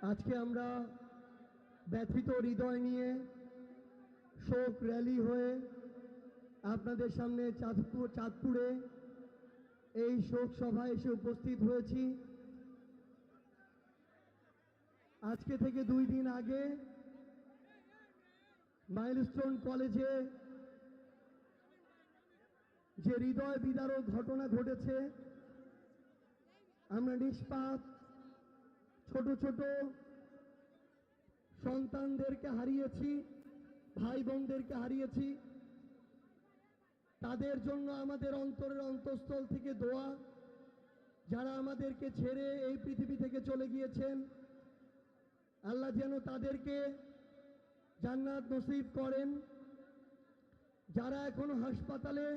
আজকে আমরা ব্যথিত হৃদয় নিয়ে শোক র্যালি হয়ে আপনাদের সামনে চাঁদপুরে এই শোক সভায় এসে উপস্থিত হয়েছি। আজকে থেকে 2 দিন আগে মাইলস্টোন কলেজে যে হৃদয় বিদারক ঘটনা ঘটেছে, আমরা নিষ্পাপ ছোট ছোট সন্তানদেরকে হারিয়েছি, ভাই বোনদেরকে হারিয়েছি। তাদের জন্য আমাদের অন্তরের অন্তঃস্থল থেকে দোয়া। যারা আমাদেরকে ছেড়ে এই পৃথিবী থেকে চলে গিয়েছেন, আল্লাহ যেন তাদেরকে জান্নাত নসিব করেন। যারা এখনো হাসপাতালে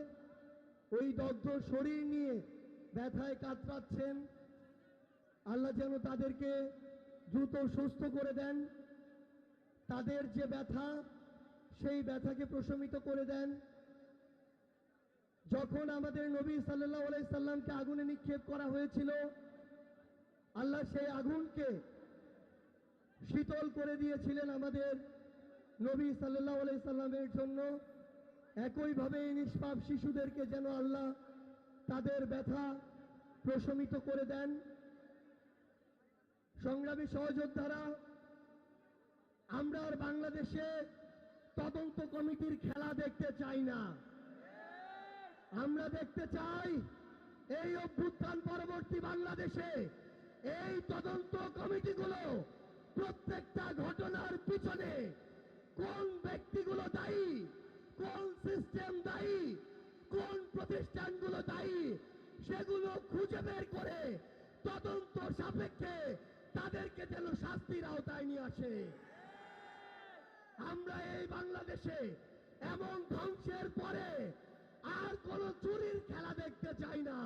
ওই দগ্ধ শরীর নিয়ে ব্যথায় কাতরাচ্ছেন, আল্লাহ যেন তাদেরকে দ্রুত সুস্থ করে দেন। তাদের যে ব্যথা, সেই ব্যথাকে প্রশমিত করে দেন। যখন আমাদের নবী সাল্লাল্লাহু আলাইহি সাল্লামকে আগুনে নিক্ষেপ করা হয়েছিল, আল্লাহ সেই আগুনকে শীতল করে দিয়েছিলেন আমাদের নবী সাল্লাল্লাহু আলাইহি সাল্লামের জন্য। একইভাবে এই নিষ্পাপ শিশুদেরকে যেন আল্লাহ তাদের ব্যথা প্রশমিত করে দেন। সংগ্রামী সহযোদ্ধারা, আমরা আর বাংলাদেশে তদন্ত কমিটির খেলা দেখতে চাই না। আমরা দেখতে চাই এই অভ্যুত্থান পরবর্তী বাংলাদেশে এই তদন্ত কমিটিগুলো প্রত্যেকটা ঘটনার পিছনে কোন ব্যক্তিগুলো দায়ী, কোন সিস্টেম দায়ী, কোন প্রতিষ্ঠানগুলো দায়ী, সেগুলো খুঁজে বের করে তদন্ত সাপেক্ষে তাদেরকে যেন শাস্তির আওতায় নিয়ে আসে। আমরা এই বাংলাদেশে এমন ধ্বংসের পরে আর কোন চুরির খেলা দেখতে চাই না।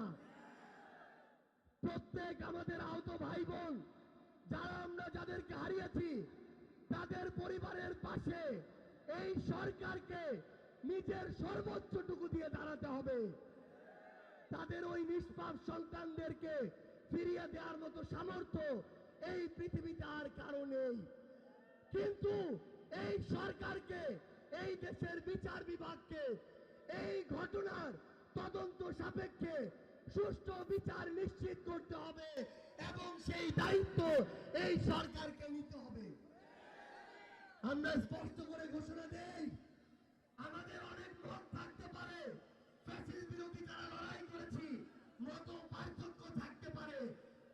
প্রত্যেক আমাদের আহত ভাই বোন, যারা আমরা যাদেরকে হারিয়েছি, তাদের পরিবারের পাশে এই সরকারকে নিজের সর্বোচ্চটুকু দিয়ে দাঁড়াতে হবে। তাদের ওই নিষ্পাপ সন্তানদেরকে ফিরিয়ে দেওয়ার মতো সামর্থ্য এই পৃথিবীতে আর কারো নেই। কিন্তু এই সরকারকে, এই দেশের বিচার বিভাগকে এই ঘটনার তদন্ত সাপেক্ষে সুষ্ঠু বিচার নিশ্চিত করতে হবে এবং সেই দায়িত্ব এই সরকারকে নিতে হবে। আমরা স্পষ্ট করে ঘোষণা দেই, আমাদের অনেক মত থাকতে পারে, ফ্যাসিস্ট বিরোধী যারা লড়াই করেছি মত পার্থক্য থাকতে পারে,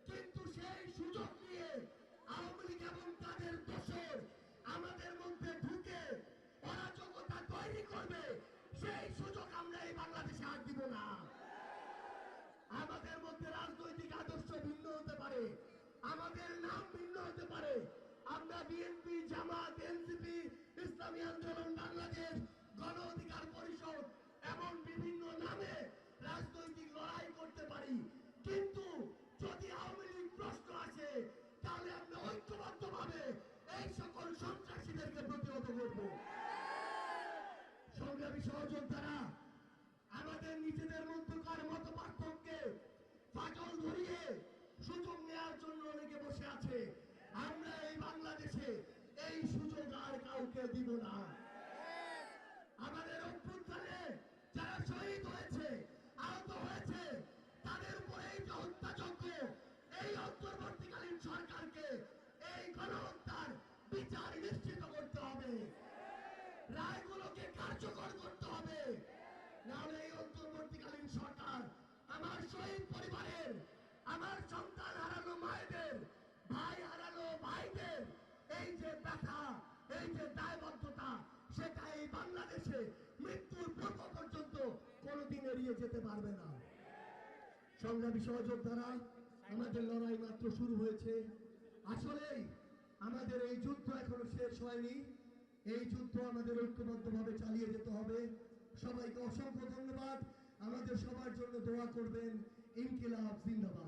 কিন্তু সেই সুযোগ নিয়ে আওয়ামী লীগ এবং তাদের দোসর আমাদের মধ্যে ঢুকে অরাজকতা তৈরি করবে, সেই সুযোগ আমরা এই বাংলাদেশে আর দিব না। আমাদের মধ্যে রাজনৈতিক আদর্শ ভিন্ন হতে পারে, আমাদের নাম ভিন্ন হতে পারে। আমরা বিএনপি, জামাত, এনসিপি, ইসলামী আন্দোলন বাংলাদেশ, গণ অধিকার পরিষদ এমন বিভিন্ন নামে রাজনৈতিক লড়াই করতে পারি, কিন্তু যদি আওয়ামী লীগ প্রশ্ন আসে, তাহলে আমরা ঐক্যবদ্ধভাবে এই সকল সন্ত্রাসীদেরকে প্রতিহত করব। সংগ্রামী সহযোদ্ধারা, আমাদের নিজেদের মধ্যকার মত পার্থক্যে ফাটল ধরিয়ে সুযোগ নেওয়ার জন্য অনেকে বসে আছে। আমরা এই বাংলাদেশে এই সুযোগ আর কাউকে দিব না। আমাদের অভ্যুত্থানে যারা শহীদ হয়েছে, আহত হয়েছে, তাদের উপরে এই যে হত্যাযজ্ঞ, এই অন্তর্বর্তীকালীন সরকারকে এই গণহত্যার বিচার নিশ্চিত করতে হবে, রায়গুলোকে কার্যকর করতে হবে। নাহলে এই অন্তর্বর্তীকালীন সরকার আমার শহীদ পরিবারের, আমার সন্তান হারানো মায়েদের, ভাই হারানো ভাইদের এই যে ব্যথা, এই যে দায়বদ্ধতা, সেটা এই বাংলাদেশে মৃত্যুর পূর্ব পর্যন্ত কোনোদিন এড়িয়ে যেতে পারবে না। সংগ্রামী সহযোদ্ধারা, আমাদের লড়াই মাত্র শুরু হয়েছে। আসলেই আমাদের এই যুদ্ধ এখনো শেষ হয়নি। এই যুদ্ধ আমাদের ঐক্যবদ্ধভাবে চালিয়ে যেতে হবে। সবাইকে অসংখ্য ধন্যবাদ। আমাদের সবার জন্য দোয়া করবেন। ইনকিলাব জিন্দাবাদ।